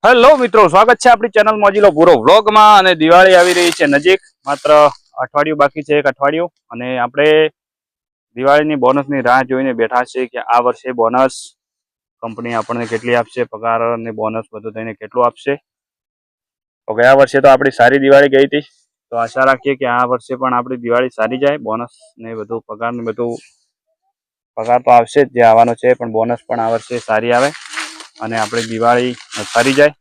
Hello મિત્રો, સ્વાગત છે આપણી ચેનલ મોજીલો પૂરો વ્લોગમાં। અને દિવાળી આવી રહી છે નજીક, માત્ર અઠવાડિયું બાકી છે, એક અઠવાડિયું। અને આપણે દિવાળીની બોનસની રાહ જોઈને બેઠા છે કે આ વર્ષે બોનસ કંપની આપણને કેટલી આપશે, પગાર અને બોનસ બધું થઈને કેટલું આપશે। તો ગયા વર્ષે તો આપણી સારી દિવાળી ગઈ હતી, તો આશા રાખીએ કે આ વર્ષે પણ આપણી દિવાળી સારી જાય। બોનસ ને બધું પગાર ને બધું, પગાર તો આવશે જ, જે આવવાનો છે, પણ બોનસ પણ આ વર્ષે સારી આવે અને આપણી દિવાળી સારી જાય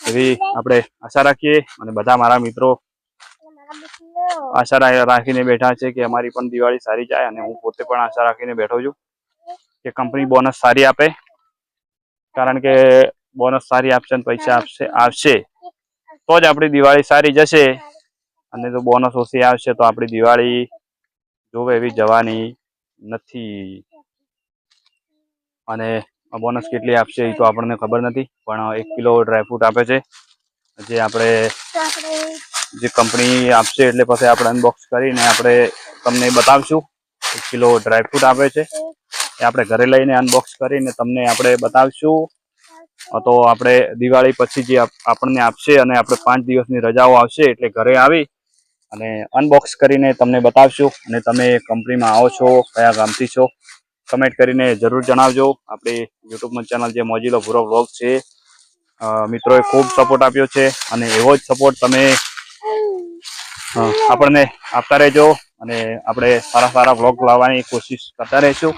એવી આપણે આશા રાખીએ। અને બધા મારા મિત્રો આશા રાખીને બેઠા છે કે અમારી પણ દિવાળી સારી જાય, અને હું પોતે પણ આશા રાખીને બેઠો છું કે કંપની બોનસ સારી આપે, કારણ કે બોનસ સારી આપશે અને પૈસા આવશે તો જ આપણી દિવાળી સારી જશે। અને જો બોનસ ઓછી આવશે તો આપણી દિવાળી જોવે એવી જવાની નથી। અને બોનસ કેટલી આપશે એ તો આપણને ખબર નથી, પણ 1 કિલો ડ્રાયફ્રૂટ આપે છે, જે કંપની આપશે એટલે પછી આપણે અનબોક્સ કરીને આપણે તમને બતાવશું। 1 કિલો ડ્રાયફ્રૂટ આપે છે, એ આપણે ઘરે લઈને અનબોક્સ કરીને તમને આપણે બતાવશું। તો આપણે દિવાળી પછી જે આપણને આપશે, અને આપણે 5 દિવસની રજાઓ આવશે એટલે ઘરે આવી અને અનબોક્સ કરીને તમને બતાવશું। અને તમે કંપનીમાં આવો છો, કયા ગામથી છો, કમેન્ટ કરીને જરૂર જણાવજો। આપણી યુટ્યુબ ચેનલ જે મોજીલો પૂરો વ્લોગ છે, મિત્રોએ ખૂબ સપોર્ટ આપ્યો છે, અને એવો જ સપોર્ટ તમે આપણને આપતા રહેજો, અને આપણે સારા સારા વ્લોગ લાવવાની કોશિશ કરતા રહીશું।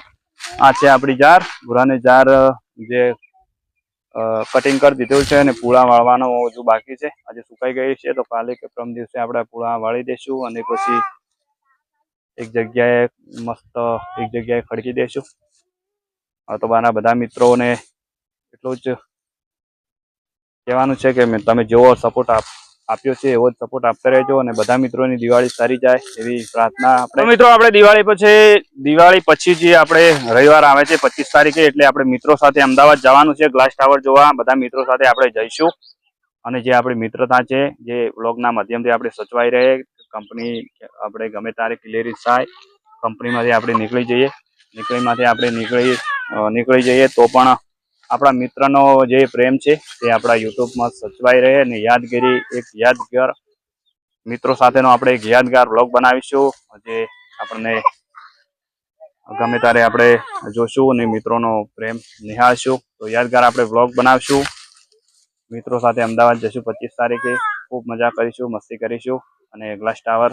આ છે આપણી જાર, ભૂરાની જાર જે કટિંગ કરી દીધું છે, અને પૂળા વાળવાનો હજુ બાકી છે, આજે સુકાઈ ગઈ છે, તો કાલે કે પ્રમ દિવસે આપણે પૂળા વાળી દઈશું અને પછી એક જગ્યાએ મસ્ત એક જગ્યાએ ખડકી દઈશું। તો મારા બધા મિત્રોને એટલું જ કહેવાનું છે કે તમે જેવો સપોર્ટ આપ્યો છે એવો જ સપોર્ટ આપતા રહેજો, અને બધા મિત્રોની દિવાળી સારી જાય એવી પ્રાર્થના આપણે। મિત્રો, આપણે દિવાળી પછી જે આપણે રવિવાર આવે છે 25 તારીખે, એટલે આપણે મિત્રો સાથે અમદાવાદ જવાનું છે ગ્લાસ ટાવર જોવા। બધા મિત્રો સાથે આપણે જઈશું, અને જે આપણી મિત્રતા છે, જે વ્લોગના માધ્યમથી આપણે સચવાઈ રહે, કંપની આપણે ગમે ત્યારે ક્લિયરિસ થાય, કંપનીમાંથી આપણે નીકળી જઈએ તો પણ આપણા મિત્રનો જે પ્રેમ છે તે આપણા યુટ્યુબમાં સચવાઈ રહે, અને યાદગાર મિત્રો સાથેનો આપણે એક યાદગાર વ્લોગ બનાવીશું, જે આપણને ગમે ત્યારે આપણે જોશું અને મિત્રોનો પ્રેમ નિહાળશું। તો યાદગાર આપણે વ્લોગ બનાવશું, મિત્રો સાથે અમદાવાદ જશું 25 તારીખે, ખૂબ મજા કરીશું, મસ્તી કરીશું, અને ગ્લાસ ટાવર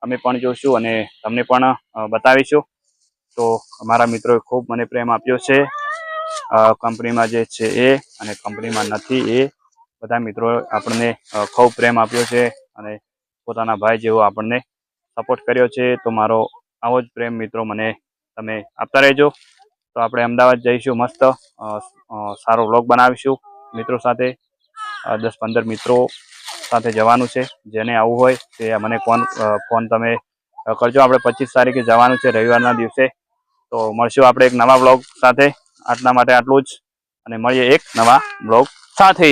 અમે પણ જોશું અને તમને પણ બતાવીશું। તો અમારા મિત્રોએ ખૂબ મને પ્રેમ આપ્યો છે, કંપનીમાં જે છે એ અને કંપનીમાં નથી એ, બધા મિત્રો આપણને ખૂબ પ્રેમ આપ્યો છે, અને પોતાના ભાઈ જેવો આપણને સપોર્ટ કર્યો છે। તો મારો આવો જ પ્રેમ મિત્રો મને તમે આપતા રહેજો। તો આપણે અમદાવાદ જઈશું, મસ્ત સારો વ્લોગ બનાવીશું મિત્રો સાથે, 10-15 મિત્રો સાથે જવાનું છે। જેને આવવું હોય તે મને ફોન તમે કરજો। આપણે 25 તારીખે જવાનું છે રવિવારના દિવસે। તો મળશું આપણે એક નવા વ્લોગ સાથે। આટલા માટે આટલું જ, અને મળીએ એક નવા વ્લોગ સાથે।